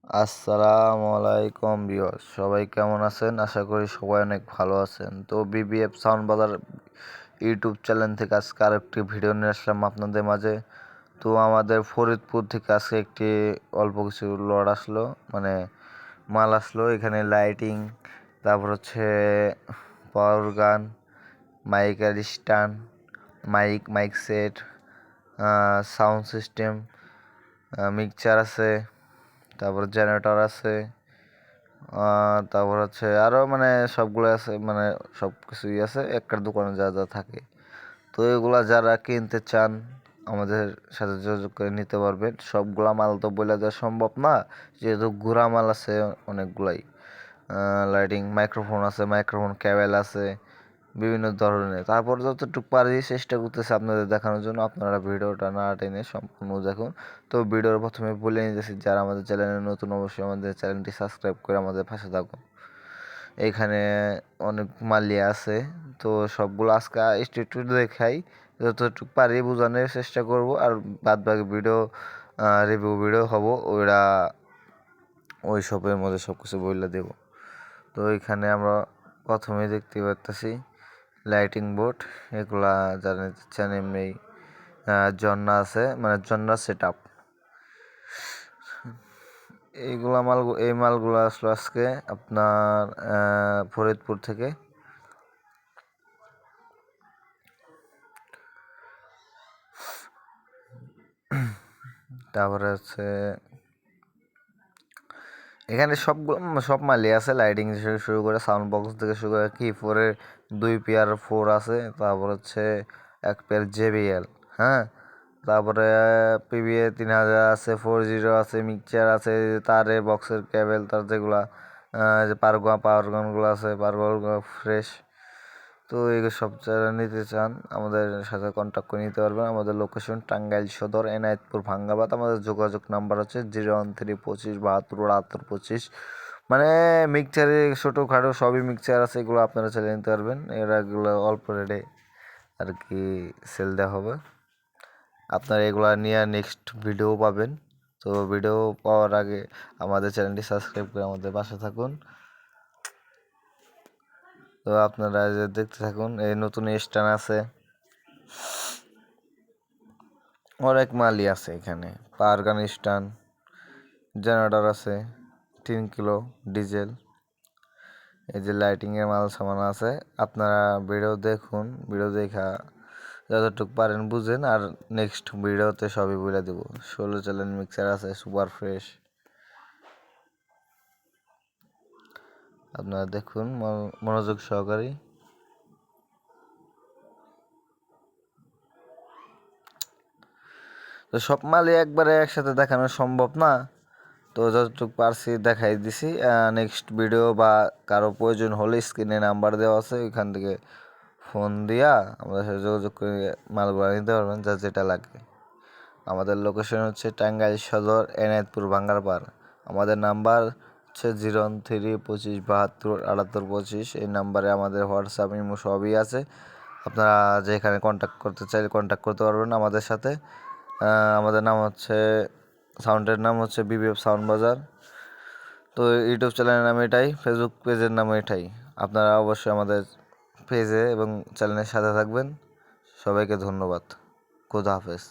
আসসালামু আলাইকুম ভিউয়ার্স, সবাই কেমন আছেন? আশা করি সবাই অনেক ভালো আছেন। তো বিবিএফ সাউন্ড বাজার ইউটিউব চ্যানেল থেকে আজকে আরেকটি ভিডিও নিয়ে আসলাম আপনাদের মাঝে। তো আমাদের ফরিদপুর থেকে আজকে একটি অল্প কিছু লড আসলো, মানে মাল আসলো। এখানে লাইটিং, তারপর হচ্ছে পাওয়ার গান, মাইকের stand, mic set, sound system, mixture আছে, তারপর জেনারেটর আছে, তারপর হচ্ছে আরও মানে সবগুলো আছে, মানে সব কিছুই আছে একটা দোকানে যা যা থাকে। তো এগুলা যারা কিনতে চান আমাদের সাথে যোগাযোগ করে নিতে পারবেন। সবগুলা মাল তো বলে দেওয়া সম্ভব না, যেহেতু গুড়া মাল আছে অনেকগুলাই। লাইটিং, মাইক্রোফোন আছে, মাইক্রোফোন ক্যাবেল আছে বিভিন্ন ধরনের। তারপর যতটুকু পারি চেষ্টা করতেছি আপনাদের দেখানোর জন্য। আপনারা ভিডিওটা না টেনে সম্পূর্ণ দেখুন। তো ভিডিওর প্রথমে বলে নিতেছি, যারা আমাদের চ্যানেলে নতুন অবশ্যই আমাদের চ্যানেলটি সাবস্ক্রাইব করে আমাদের পাশে থাকুন। এইখানে অনেক মালিয়া আছে, তো সবগুলো আজকে একটু দেখাই, যতটুকু পারি বোঝানোর চেষ্টা করব। আর বাদ বাকি ভিডিও রিভিউ ভিডিও হবো, ওই সবের মধ্যে সব কিছু বলে দেব। তো এখানে আমরা প্রথমে দেখতে পাচ্ছি লাইটিং বোর্ড। এগুলা যারা নিতে চান এমনি জন্না আছে, মানে জন্না সেট আপ। এই মালগুলো আসলো আজকে আপনার ফরিদপুর থেকে। তারপরে হচ্ছে এখানে সব মালই আছে, লাইটিং থেকে শুরু করে সাউন্ড বক্স থেকে শুরু করে কি ফোরের 2 পেয়ার 4 আছে, তারপর হচ্ছে 1 পেয়ার JBL, হ্যাঁ। তারপরে PVA 3000 আছে, 40 আছে, মিক্সচার আছে, তারের বক্সের কেবল, তার যেগুলা যে পাওয়ার গানগুলো আছে, পাওয়ার ফ্রেশ। তো এগুলো সব যারা নিতে চান আমাদের সাথে কন্ট্যাক্ট করে নিতে পারবেন। আমাদের লোকেশন টাঙ্গাইল সদর, এনায়েতপুর, ভাঙ্গাবাদ। আমাদের যোগাযোগ নাম্বার হচ্ছে 01325727825। মানে মিক্সচারে ছোটোখাটো সবই মিক্সচার আছে, এগুলো আপনারা চালিয়ে নিতে পারবেন। এগুলো অল্প রেটে আর কি সেল দেওয়া হবে। আপনারা এগুলো নিয়ে নেক্সট ভিডিও পাবেন। তো ভিডিও পাওয়ার আগে আমাদের চ্যানেলটি সাবস্ক্রাইব করে আমাদের পাশে থাকুন। তো আপনারা যে দেখতে থাকুন, এই নতুন স্ট্যান্ড আছে, অনেক মালই আছে এখানে। পাওয়ার গান স্ট্যান্ড, জেনারেটর আছে 3 কিলো ডিজেল। এই যে লাইটিংয়ের মাল সামান আছে। আপনারা ভিডিও দেখুন, ভিডিও দেখা যতটুকু পারেন বুঝেন, আর নেক্সট ভিডিওতে সবই বলে দেব। 16 চ্যানেল মিক্সার আছে সুপার ফ্রেশ, আপনারা দেখুন মনোযোগ সহকারী। তো সব মালই একবারে একসাথে দেখানো সম্ভব না, তো যতটুকু পারছি দেখাই দিছি। নেক্সট ভিডিও বা কারো প্রয়োজন হলে স্ক্রিনে নাম্বার দেওয়া আছে, ওইখান থেকে ফোন দিয়া আমাদের সাথে যোগাযোগ করে মালগুলো নিতে পারবেন, যা যেটা লাগে। আমাদের লোকেশন হচ্ছে টাঙ্গাইল সদর, এনায়েতপুর, ভাঙ্গারপাড়। আমাদের নাম্বার হচ্ছে 01325727825। এই নাম্বারে আমাদের হোয়াটসঅ্যাপ, ইমো সবই আছে। আপনারা যেখানে কন্ট্যাক্ট করতে চাইলে কন্ট্যাক্ট করতে পারবেন আমাদের সাথে। আমাদের নাম হচ্ছে, সাউন্ডের নাম হচ্ছে বিবিএফ সাউন্ড বাজার। তো ইউটিউব চ্যানেলের নাম এটাই, ফেসবুক পেজের নাম এটাই। আপনারা অবশ্যই আমাদের পেজে এবং চ্যানেলের সাথে থাকবেন। সবাইকে ধন্যবাদ। খোদা হাফেজ।